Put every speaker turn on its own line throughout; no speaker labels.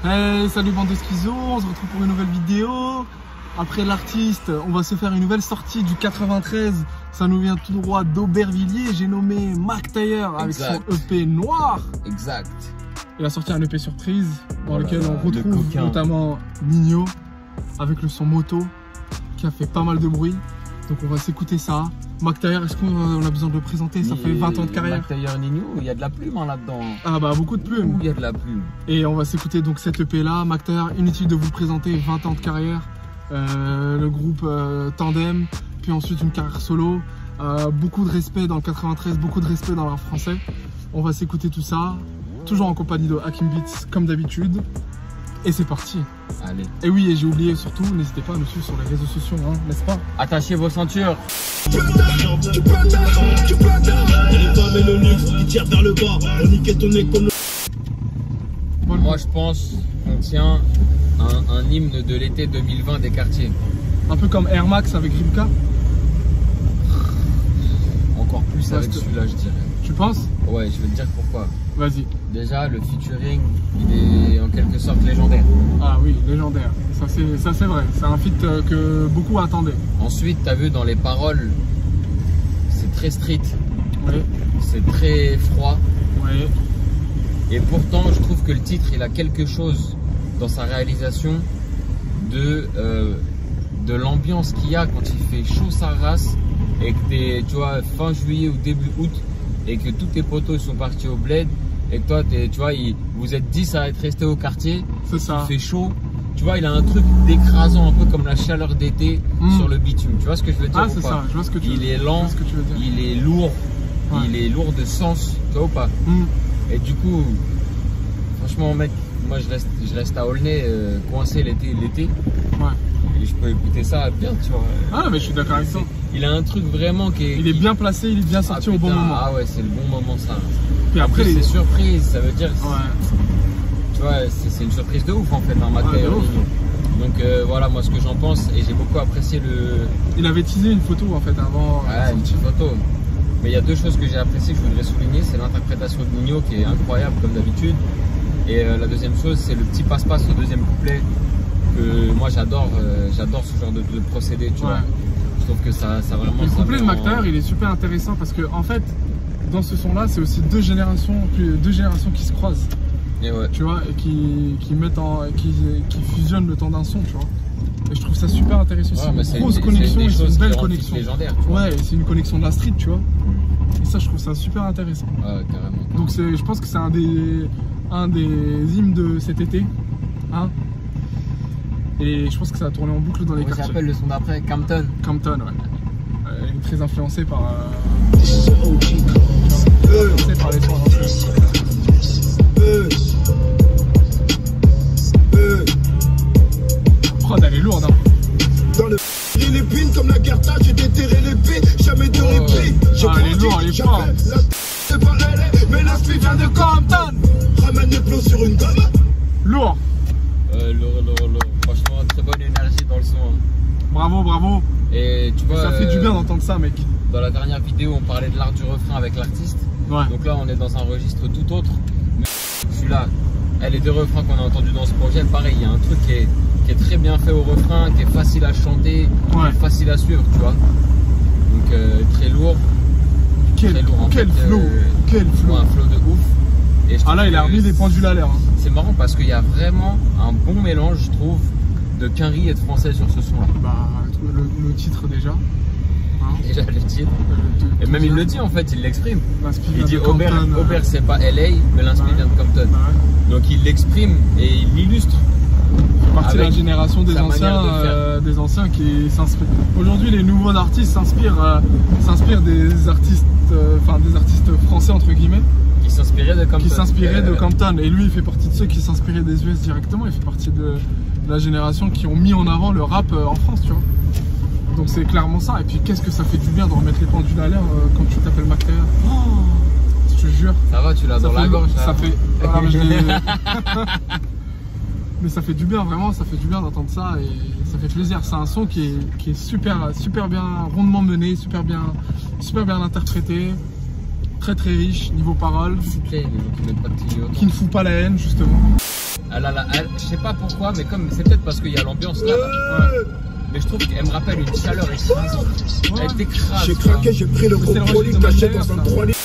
Hey, salut bande de schizo, on se retrouve pour une nouvelle vidéo. Après l'artiste, on va se faire une nouvelle sortie du 93. Ça nous vient tout droit d'Aubervilliers. J'ai nommé Mac Taylor avec son EP noir.
Exact.
Il a sorti un EP surprise dans lequel on retrouve notamment Nino avec le son moto qui a fait pas mal de bruit. Donc on va s'écouter ça. Mac Taylor, est-ce qu'on a besoin de le présenter? Ça fait 20 ans de carrière.
Mac Taylor Nino, il y a de la plume hein, là-dedans.
Ah bah beaucoup de plumes.
Il y a de la plume.
Et on va s'écouter donc cet EP là. Mac Taylor, inutile de vous le présenter, 20 ans de carrière. Le groupe Tandem, puis ensuite une carrière solo. Beaucoup de respect dans le 93, beaucoup de respect dans l'art français. On va s'écouter tout ça, toujours en compagnie de Hakim Beats comme d'habitude. Et c'est parti.
Allez.
Et oui, et j'ai oublié surtout, n'hésitez pas à nous suivre sur les réseaux sociaux, hein, n'est-ce pas?
Attachez vos ceintures. Moi je pense qu'on tient un hymne de l'été 2020 des quartiers.
Un peu comme Air Max avec Rimka.
Encore plus avec celui-là je dirais.
Tu penses?
Ouais, je vais te dire pourquoi.
Vas-y.
Déjà le featuring il est en quelque sorte légendaire.
Ah oui, légendaire. Ça c'est vrai. C'est un feat que beaucoup attendaient.
Ensuite t'as vu dans les paroles, c'est très street.
Oui.
C'est très froid.
Oui.
Et pourtant je trouve que le titre il a quelque chose dans sa réalisation de l'ambiance qu'il y a quand il fait chaud sa race et que t'es, tu vois, fin juillet ou début août et que tous tes potos sont partis au bled et que toi tu vois, vous êtes 10 à être restés au quartier.
C'est ça.
Il fait chaud. Tu vois, il a un truc d'écrasant, un peu comme la chaleur d'été sur le bitume. Tu vois ce que je veux dire?
Ah, c'est ça, je vois ce que tu veux dire.
Il est lent,
ce que tu veux dire.
il est lourd,
ouais.
Il est lourd de sens, tu vois ou pas? Et du coup, franchement, mec, moi je reste à Aulnay, coincé l'été.
Ouais.
Et je peux écouter ça bien, tu vois.
Ah, mais je suis d'accord avec toi.
Il a un truc vraiment qui est.
Il est bien placé, il est bien sorti au bon moment.
Ah ouais, c'est le bon moment ça.
Puis après,
c'est surprise, ça veut dire.
Ouais.
Tu vois, c'est une surprise de ouf en fait, un Mac Taylor. Donc voilà, moi ce que j'en pense, et j'ai beaucoup apprécié le. Il
avait teasé une photo en fait avant.
Ouais, une petite photo. Mais il y a deux choses que j'ai appréciées que je voudrais souligner, c'est l'interprétation de Nino qui est incroyable comme d'habitude. Et la deuxième chose, c'est le petit passe-passe au deuxième couplet que moi j'adore ce genre de procédé, tu vois. Je trouve que ça vraiment.
Le couplet de Mac Taylor, il est super intéressant parce que en fait, dans ce son-là, c'est aussi deux générations qui se croisent.
Et ouais.
Tu vois, et qui fusionnent le temps d'un son, tu vois. Et je trouve ça super intéressant.
Ouais,
c'est une grosse connexion, c'est une belle connexion.
Ouais,
c'est une connexion de la street, tu vois. Et ça, je trouve ça super intéressant.
Ouais, carrément.
Donc je pense que c'est un des hymnes de cet été, hein. Et je pense que ça a tourné en boucle dans les quartiers.
Ça s'appelle le son d'après Campton.
Campton, ouais. Il est très influencé par les sons anciens. Prod, elle est lourde, hein.
Dans le l'épine comme la Garta, j'ai déterré l'épée, jamais de répit.
Elle est lourde, elle est forte.
C'est pas elle, mais l'inspire vient de Compton. Ramène les plots sur une gomme.
Lourd.
Lourd. Franchement, très bonne énergie dans le son. Hein.
Bravo.
Et tu vois,
ça fait du bien d'entendre ça, mec.
Dans la dernière vidéo, on parlait de l'art du refrain avec l'artiste.
Ouais.
Donc là, on est dans un registre tout autre. Mais celui-là, les deux refrains qu'on a entendus dans ce projet, pareil, il y a un truc qui est très bien fait au refrain, qui est facile à chanter, facile à suivre, tu vois. Donc très lourd.
Quel flow.
Un flow de ouf. Et
là, il a remis des pendules à l'air. Hein.
C'est marrant parce qu'il y a vraiment un bon mélange, je trouve, de quinri et de français sur ce son-là.
Bah, le titre déjà. Hein.
Déjà le titre. Et même il le dit en fait, il l'exprime. Il dit Aubert c'est pas LA, mais l'inspire vient de Compton. Donc il l'exprime et il l'illustre.
C'est partie de la génération des anciens qui s'inspirent. Aujourd'hui, les nouveaux artistes s'inspirent des artistes français entre guillemets.
Qui s'inspiraient de
Compton. Et lui, il fait partie de ceux qui s'inspiraient des US directement. Il fait partie de la génération qui ont mis en avant le rap en France, tu vois. Donc c'est clairement ça. Et puis qu'est-ce que ça fait du bien de remettre les pendules à l'air quand tu t'appelles Mac Taylor. Je te jure.
Ça va, tu l'as dans la gorge.
Ça fait. Mais ça fait du bien, vraiment, ça fait du bien d'entendre ça et ça fait plaisir. C'est un son qui est super bien rondement mené, super bien interprété. Très riche niveau paroles,
qui
ne fout pas la haine justement.
je sais pas pourquoi, mais comme c'est peut-être parce qu'il y a l'ambiance là. Ouais. Mais je trouve qu'elle me rappelle une chaleur écrasante. Elle t'écrase.
J'ai craqué, j'ai pris le gros colis caché dans un 3 litres.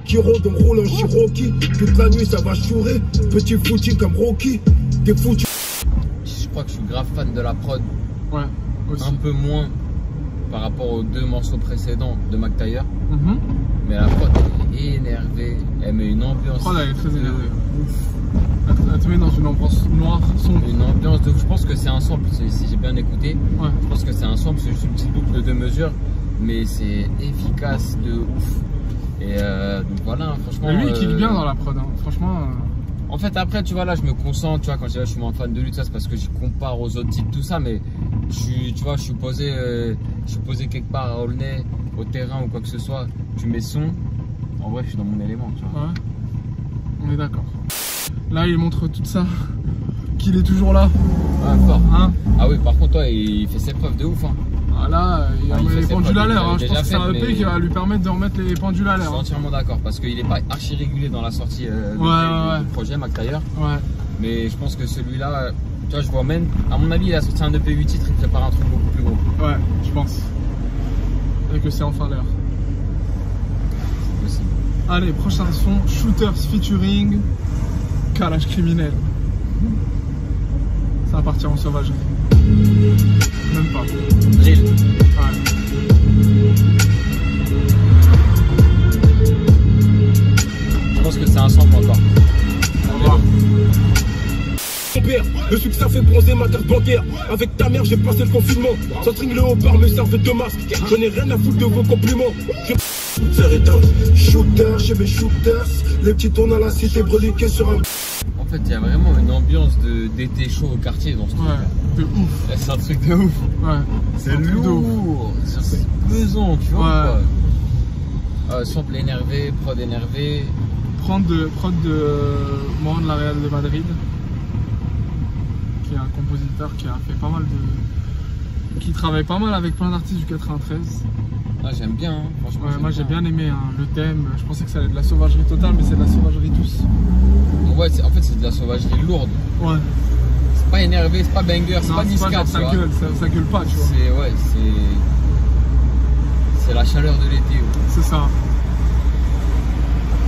Qui rôde, on roule en Cherokee. Toute la nuit, ça va chourer. Petit foutu comme Rocky. T'es foutu.
Je crois que je suis grave fan de la prod.
Ouais, aussi.
Un peu moins par rapport aux 2 morceaux précédents de McTayer. Mais la prod elle est énervée. Elle met une ambiance.
La prod elle est très énervée. Ouf. Elle te met dans une ambiance noire, sombre.
Une ambiance de. Je pense que c'est un sample, si j'ai bien écouté. Ouais. Je pense que c'est un sample, c'est juste une petite boucle de mesure. Mais c'est efficace de ouf. Et donc voilà, franchement.
Et lui, il kick bien dans la prod, hein. Franchement.
En fait, après, tu vois, là, je me concentre, tu vois, quand je dis là, je suis moins fan de lui, ça, c'est parce que je compare aux autres titres, tout ça, mais tu vois, je suis posé quelque part à Aulnay, au terrain ou quoi que ce soit, tu mets son, en vrai, je suis dans mon élément, tu vois.
Ouais. On est d'accord. Là, il montre tout ça, qu'il est toujours là.
Ouais, fort. Hein. Ah oui, par contre, toi, il fait ses preuves de ouf, hein.
Ah là, il remet les pendules à l'air. Hein. Je pense que c'est un EP qui va lui permettre de remettre les pendules à l'air.
Je suis entièrement d'accord parce qu'il n'est pas archi régulier dans la sortie du projet McTayer. Ouais. Mais je pense que celui-là, tu vois, je vois même, à mon avis, il a sorti un EP 8 titres, il prépare un truc beaucoup plus gros.
Ouais, je pense. Et que c'est enfin l'heure.
C'est possible.
Allez, prochain son, Shooters featuring Kalash Criminel. Ça va partir en sauvagerie. Même pas.
Drill.
Ouais.
Je pense que c'est un sample encore.
On va.
Mon père, le succès fait bronzer ma carte bancaire. Avec ta mère, j'ai passé le confinement. Sans string le haut-bar me servent de masque. Je n'ai rien à foutre de vos compliments. Shooter chez mes shooters. Les petits tournent à la cité breliqués sur un.
En fait, il y a vraiment une ambiance d'été chaud au quartier dans ce truc.
Ouais, de ouf.
C'est un truc de ouf.
Ouais.
C'est lourd. C'est pesant, tu vois. Ouais. Sample énervé, prod énervé.
Prod de Moran de la Real de Madrid, qui est un compositeur qui a fait pas mal de. Qui travaille pas mal avec plein d'artistes du 93.
Ah, j'aime bien, hein. Franchement.
Ouais, moi j'ai bien aimé hein, le thème. Je pensais que ça allait être de la sauvagerie totale, mais c'est de la sauvagerie douce.
Ouais, en fait, c'est de la sauvagerie lourde.
Ouais.
C'est pas énervé, c'est pas banger, c'est pas discat,
ça gueule pas, tu vois.
C'est la chaleur de l'été. Ouais.
C'est ça.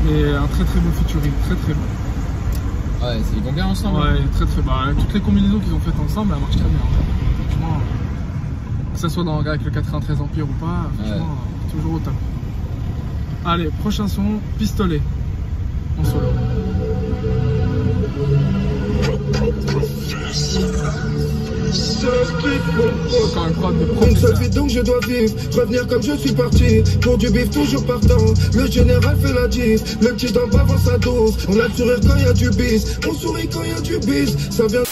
Mais un très très beau featuring, très très beau.
Ouais, ils vont bien ensemble.
Ouais, très très beau. Toutes les combinaisons qu'ils ont faites ensemble, elles marchent très bien. Franchement, que ce soit avec le 93 Empire ou pas, franchement, toujours au top. Allez, prochain son, Pistolet, en solo. Encore une prod de professeur.
Une seule vie donc je dois vivre. Revenir comme je suis parti. Pour du bif toujours partant. Le général fait la diff. Le petit d'en bas vend sa dose. On a le sourire quand il y a du bis. On sourit quand il y a du bis. Ça vient.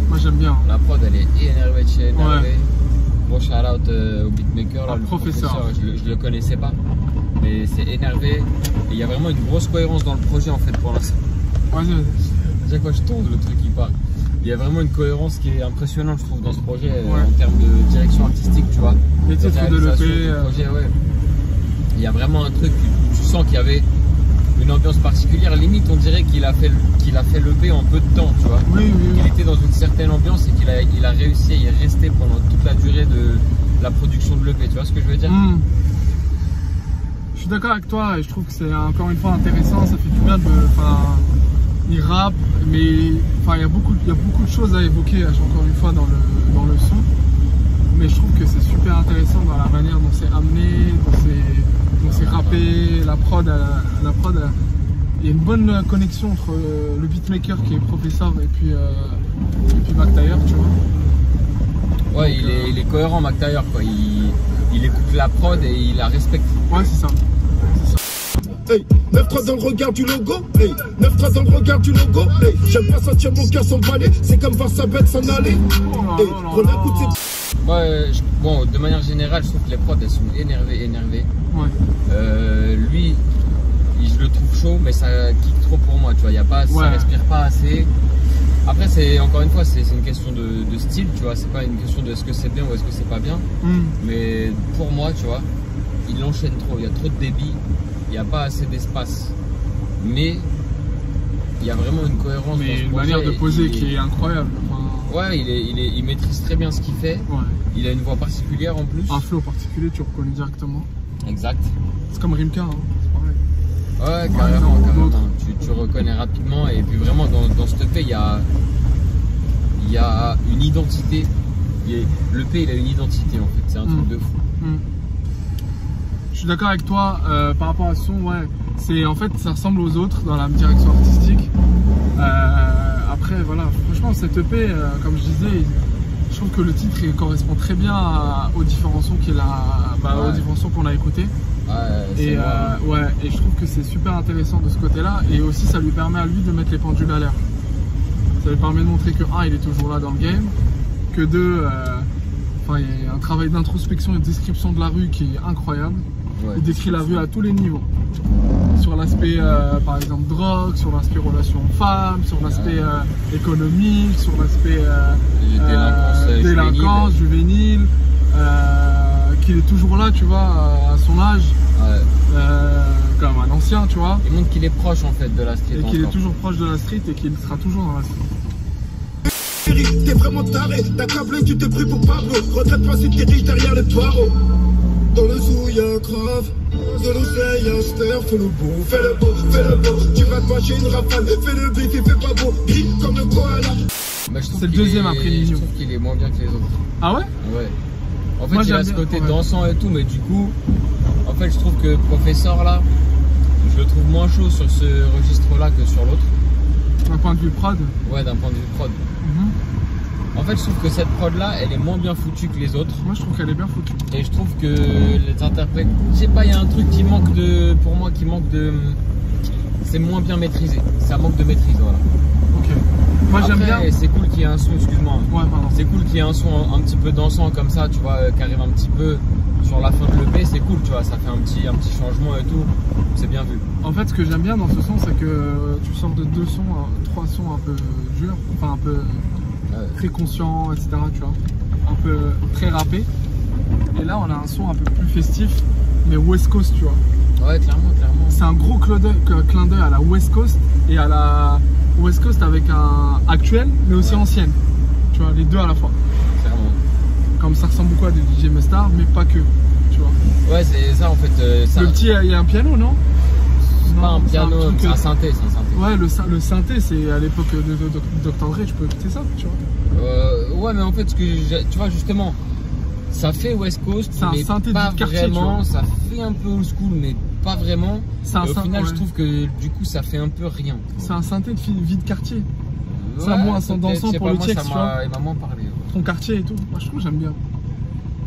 Moi j'aime bien.
La prod elle est énervée de chez énervée. Ouais. Bon shout out au beatmaker là, le professeur. Je le connaissais pas. Mais c'est énervé. Et il y a vraiment une grosse cohérence dans le projet en fait pour l'instant.
Vas-y.
Chaque fois je tourne le truc qui part. Il y a vraiment une cohérence qui est impressionnante je trouve dans ce projet en termes de direction artistique, tu vois.
Les titres de l'EP.
Ouais. Il y a vraiment un truc, tu sens qu'il y avait une ambiance particulière. Limite on dirait qu'il a fait l'EP en peu de temps, tu vois.
Oui.
Il était dans une certaine ambiance et qu'il a réussi à y rester pendant toute la durée de la production de l'EP, tu vois ce que je veux dire?
Je suis d'accord avec toi et je trouve que c'est encore une fois intéressant, ça fait du bien de. Il rappe, mais il y a beaucoup de choses à évoquer encore une fois dans le son. Mais je trouve que c'est super intéressant dans la manière dont c'est amené, dont c'est rappé, la prod. Il y a une bonne connexion entre le beatmaker qui est professeur et puis McTayer, tu vois.
Ouais, donc, il est cohérent McTayer quoi. Il écoute la prod et il la respecte.
Ouais, c'est ça.
Hey, 9-3 dans le regard du logo, hey, 9-3 dans le regard du logo, hey, j'aime pas sentir mon cœur s'emballer, c'est comme voir sa bête s'en aller. Hey, on écoute ces...
Bon, de manière générale, je trouve que les prods elles sont énervées.
Ouais.
Lui, je le trouve chaud, mais ça kick trop pour moi, tu vois, ça respire pas assez. Après, c'est encore une fois, c'est une question de style, tu vois, c'est pas une question de est-ce que c'est bien ou est-ce que c'est pas bien. Mais pour moi, tu vois, il enchaîne trop, il y a trop de débit. Il n'y a pas assez d'espace. Mais il y a vraiment une cohérence.
Mais
dans ce
une
projet,
manière de poser qui est incroyable. Enfin,
ouais, il maîtrise très bien ce qu'il fait.
ouais.
Il a une voix particulière en plus.
Un flow particulier, tu reconnais directement.
Exact.
C'est comme Rimka, hein. C'est pareil.
Ouais, carrément,
Ouais,
carrément.
d'autres.
Tu reconnais rapidement. Et puis vraiment, dans ce EP, il y a une identité. L'EP, il a une identité en fait. C'est un truc de fou.
Je suis d'accord avec toi par rapport à ce son, ouais. En fait, ça ressemble aux autres dans la direction artistique. Après, voilà, franchement, cette EP, comme je disais, je trouve que le titre il correspond très bien aux différents sons aux différents sons qu'on a écoutés. Et je trouve que c'est super intéressant de ce côté-là. Et aussi, ça lui permet à lui de mettre les pendules à l'heure. Ça lui permet de montrer que il est toujours là dans le game, que deux, il y a un travail d'introspection et de description de la rue qui est incroyable.
Ouais,
il décrit la rue à tous les niveaux. Sur l'aspect, par exemple, drogue, sur l'aspect relations femmes, sur l'aspect économique, sur l'aspect délinquance juvénile, qu'il est toujours là, tu vois, à son âge, comme un ancien, tu vois.
Il montre qu'il est proche en fait de la street.
Et qu'il est toujours proche de la street et qu'il sera toujours dans la street.
T'es vraiment taré, t'as câblé, tu t'es pris pour Pablo. Retraite facile, t'es riche derrière les barreaux. Dans le zoo y'a grave, de l'oseille y'a stir. Fais le beau, fais le beau, fais le beau. Tu vas te mâcher une rafale, fais le bif, il fait pas beau. Gris comme le koala.
C'est le deuxième après Nino. Je trouve qu'il est moins bien que les autres.
Ah ouais?
Ouais. En fait, moi, il a ce côté dansant et tout, mais du coup, en fait, je trouve que Professeur là, je le trouve moins chaud sur ce registre-là que sur l'autre.
D'un point de vue prod?
Ouais, d'un point de vue prod. En fait, je trouve que cette prod-là, elle est moins bien foutue que les autres.
Moi, je trouve qu'elle est bien foutue.
Et je trouve que les interprètes, je sais pas, il y a un truc qui manque de, pour moi, c'est moins bien maîtrisé. Ça manque de maîtrise, voilà.
Ok. Moi, j'aime bien.
C'est cool qu'il y ait un son, excuse-moi.
Ouais, pardon.
C'est cool qu'il y ait un son un petit peu dansant comme ça, tu vois, qui arrive un petit peu sur la fin de l'EP, c'est cool, tu vois, ça fait un petit changement et tout. C'est bien vu.
En fait, ce que j'aime bien dans ce son, c'est que tu sors de trois sons un peu durs, enfin un peu très conscients, etc. Tu vois, un peu très rappé. Et là, on a un son un peu plus festif, mais West Coast, tu vois.
Ouais, clairement.
C'est un gros clin d'œil à la West Coast et à la West Coast avec un actuel, mais aussi ancienne. Tu vois, les deux à la fois.
Clairement.
Comme ça ressemble beaucoup à des DJ Mustard, mais pas que. Tu vois.
Ouais, c'est ça en fait.
Le petit, il y a un piano, non?
C'est pas un piano, c'est un synthé.
Ouais, le synthé, c'est à l'époque de Dr. Dre, tu peux écouter ça, tu vois.
Ouais, mais en fait, tu vois, justement, ça fait West Coast,
c'est un
mais
synthé
pas
du quartier,
vraiment. Ça fait un peu old school, mais pas vraiment. Et au final, je trouve que du coup, ça fait un peu rien.
C'est un synthé de vie de quartier.
Ouais,
c'est un bon instant dansant pour le TX, tu vois.
Il m'a moins parlé. Ouais.
Ton quartier et tout. Moi, je trouve que j'aime bien.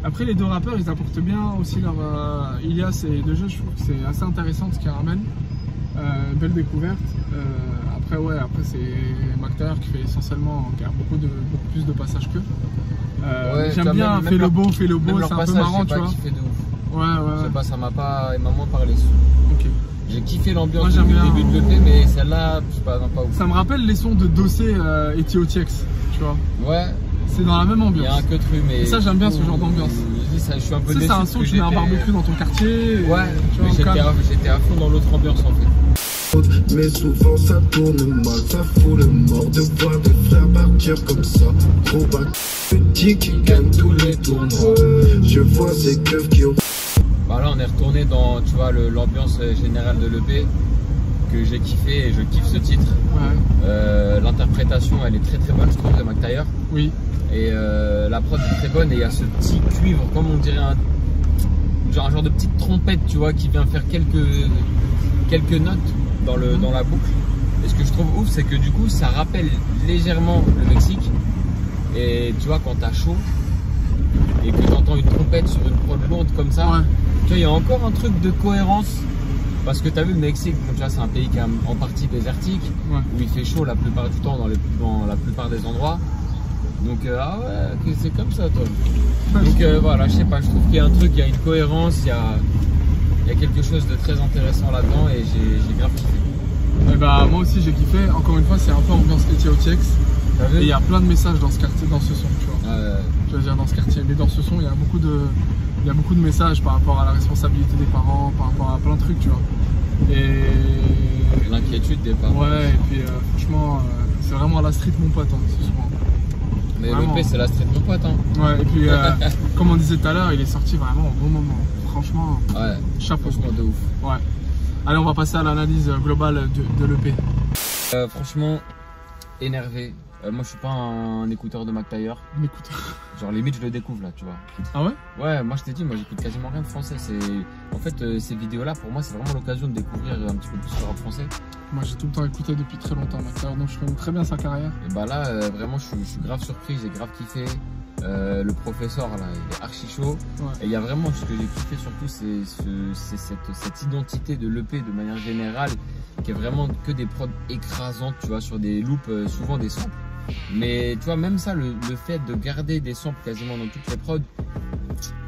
Après, les deux rappeurs, ils apportent bien aussi leur Ilias et De Jeu. Je trouve que c'est assez intéressant ce qu'ils ramènent. Belle découverte. Après c'est Mactair qui fait essentiellement, qui a beaucoup plus de passages qu'eux. J'aime bien, fais le beau, c'est un peu marrant, tu vois.
Kiffé de ouf.
Ouais.
Je sais pas, il m'a moins parlé.
Ok.
J'ai kiffé l'ambiance du début de l'EP, mais celle-là, je sais pas, non, pas ouf.
Ça me rappelle les sons de Dossé et TOTX, tu vois.
Ouais.
C'est dans la même ambiance.
Il y a un que truc, mais.
Et ça, j'aime bien ce genre d'ambiance.
Je suis un peu déçu.
C'est un son, tu mets un barbecue dans ton quartier.
Ouais, mais j'étais à fond dans l'autre ambiance en fait.
Mais souvent ça tourne mal, ça fout le mort de voir des frères partir comme ça. Trop bas, petit qui gagne tous les tournois. Je vois ces keufs qui ont.
Bah là on est retourné dans, tu vois, l'ambiance générale de l'EP que j'ai kiffé et je kiffe ce titre. Ouais. L'interprétation elle est très très bonne, je trouve, de Mactair.
Oui.
Et la prod est très bonne et il y a ce petit cuivre, comme on dirait un genre de petite trompette, tu vois, qui vient faire quelques notes dans la boucle. Et ce que je trouve ouf, c'est que du coup ça rappelle légèrement le Mexique. Et tu vois, quand t'as chaud et que t'entends une trompette sur une prod lourde comme ça, tu vois, il y a encore un truc de cohérence. Parce que t'as vu, le Mexique, bon, tu vois, c'est un pays qui est en partie désertique, où il fait chaud la plupart du temps dans la plupart des endroits. Donc c'est comme ça, toi. Donc voilà, je sais pas, je trouve qu'il y a un truc, il y a une cohérence, il y a quelque chose de très intéressant là-dedans et j'ai grave kiffé.
Et bah moi aussi j'ai kiffé, encore une fois c'est un peu ambiance TOTX. Et il y a plein de messages dans ce quartier, dans ce son, tu vois. Je veux dire dans ce quartier, mais dans ce son il y a beaucoup de messages par rapport à la responsabilité des parents, par rapport à plein de trucs, tu vois. Et
vêtu de départ.
Ouais, et puis franchement, c'est vraiment la street, mon pote, hein, ce soir.
Mais
Vraiment.
l'EP, c'est la street, mon pote. Hein.
Ouais, et puis, comme on disait tout à l'heure, il est sorti vraiment au bon moment. Franchement,
Ouais,
chapeau.
franchement, de ouf.
Ouais. Allez, on va passer à l'analyse globale de l'EP.
Franchement, énervé. Moi, je suis pas un écouteur de McTayer.
Écoute.
Genre, limite, je le découvre là, tu vois.
Ah ouais?
Ouais, moi, je t'ai dit, moi, j'écoute quasiment rien de français. En fait, ces vidéos-là, pour moi, c'est vraiment l'occasion de découvrir un petit peu plus le rap français.
Moi, j'ai tout le temps écouté depuis très longtemps, McTayer, donc je connais très bien sa carrière.
Et bah là, vraiment, je suis grave surpris, j'ai grave kiffé. Le professeur, là, il est archi chaud.
Ouais.
Et il y a vraiment, ce que j'ai kiffé surtout, c'est cette identité de l'EP de manière générale, qui est vraiment que des prods écrasantes, tu vois, sur des loops, souvent des samples. Mais tu vois, même ça, le fait de garder des samples quasiment dans toutes les prods,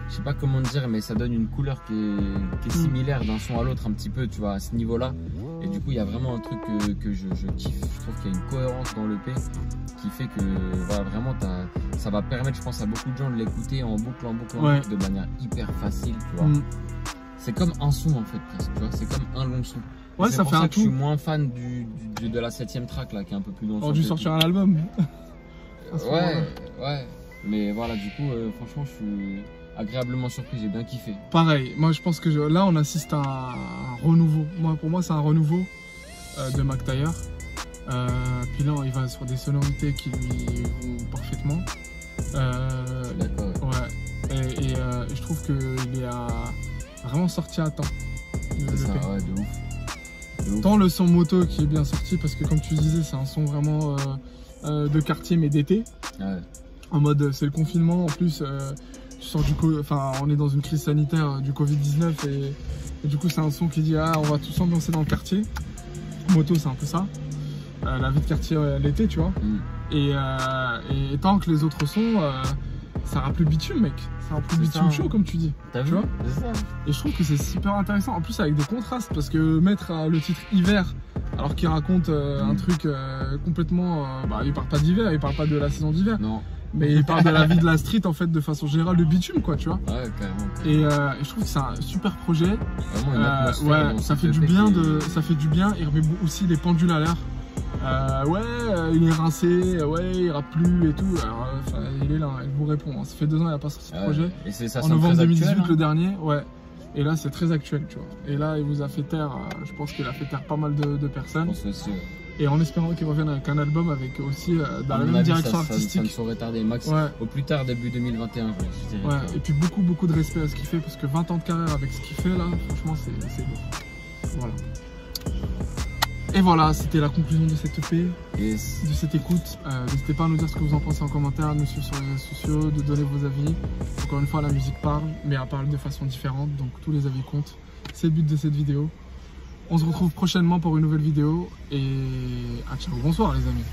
je sais pas comment dire, mais ça donne une couleur qui est similaire d'un son à l'autre un petit peu, tu vois, à ce niveau-là. Et du coup, il y a vraiment un truc que je kiffe. Je trouve qu'il y a une cohérence dans l'EP qui fait que voilà, vraiment, ça va permettre, je pense, à beaucoup de gens de l'écouter en boucle,
Ouais.
de manière hyper facile, tu vois. C'est comme un son en fait, presque, tu vois, c'est comme un long son.
Ouais,
C'est
ça
pour
fait un
que je suis
tout.
moins fan de la 7ème track là, qui est un peu plus long.
On aurait dû sortir un album. À ce moment-là.
Ouais. Mais voilà, du coup, franchement, je suis agréablement surpris, j'ai bien kiffé.
Pareil, moi je pense que là on assiste à un renouveau. Pour moi c'est un renouveau de McTayer. Puis là il va sur des sonorités qui lui vont parfaitement.
D'accord.
Ouais. Et je trouve qu'il est vraiment sorti à temps.
C'est ça, ouais, de ouf. De ouf.
Tant le son moto qui est bien sorti parce que comme tu disais c'est un son vraiment de quartier mais d'été.
Ouais.
En mode c'est le confinement en plus. Tu sors on est dans une crise sanitaire du Covid-19 et du coup c'est un son qui dit on va tous ambiancer dans le quartier. Moto c'est un peu ça. La vie de quartier l'été tu vois. Et tant que les autres sons ça aura plus bitume mec. Ça aura plus bitume chaud comme tu dis.
T'as
tu
vu?
vois.
C'est ça.
Et je trouve que c'est super intéressant. En plus avec des contrastes parce que mettre le titre hiver alors qu'il raconte un truc complètement... il parle pas d'hiver, il parle pas de la saison d'hiver.
Non.
Mais il parle de la vie de la street en fait de façon générale, de bitume quoi tu vois.
Ouais, carrément.
Et je trouve que c'est un super projet.
Vraiment une atmosphère.
Ouais, ça fait du bien ça fait du bien. Il remet aussi les pendules à l'heure. Il est rincé, il rappe plus et tout. Alors, il est là, il vous répond. Hein. Ça fait 2 ans il a pas sorti ce projet.
Et c'est ça,
En novembre 2018
actuel, hein.
le dernier, ouais. Et là c'est très actuel tu vois. Et là il vous a fait taire, je pense qu'il a fait taire pas mal de personnes.
Je pense aussi, ouais.
Et en espérant qu'il revienne avec un album avec aussi dans la
À mon
même
avis,
direction
ça ne
artistique.
saurait tarder, max.
Ouais.
Au plus tard, début 2021, je dirais.
Ouais, et puis beaucoup de respect à ce qu'il fait parce que 20 ans de carrière avec ce qu'il fait là, franchement c'est beau. Voilà. Et voilà, c'était la conclusion de cette EP,
Yes.
de cette écoute. N'hésitez pas à nous dire ce que vous en pensez en commentaire, à nous suivre sur les réseaux sociaux, de donner vos avis. Encore une fois, la musique parle, mais elle parle de façon différente, donc tous les avis comptent. C'est le but de cette vidéo. On se retrouve prochainement pour une nouvelle vidéo et ciao, bonsoir les amis.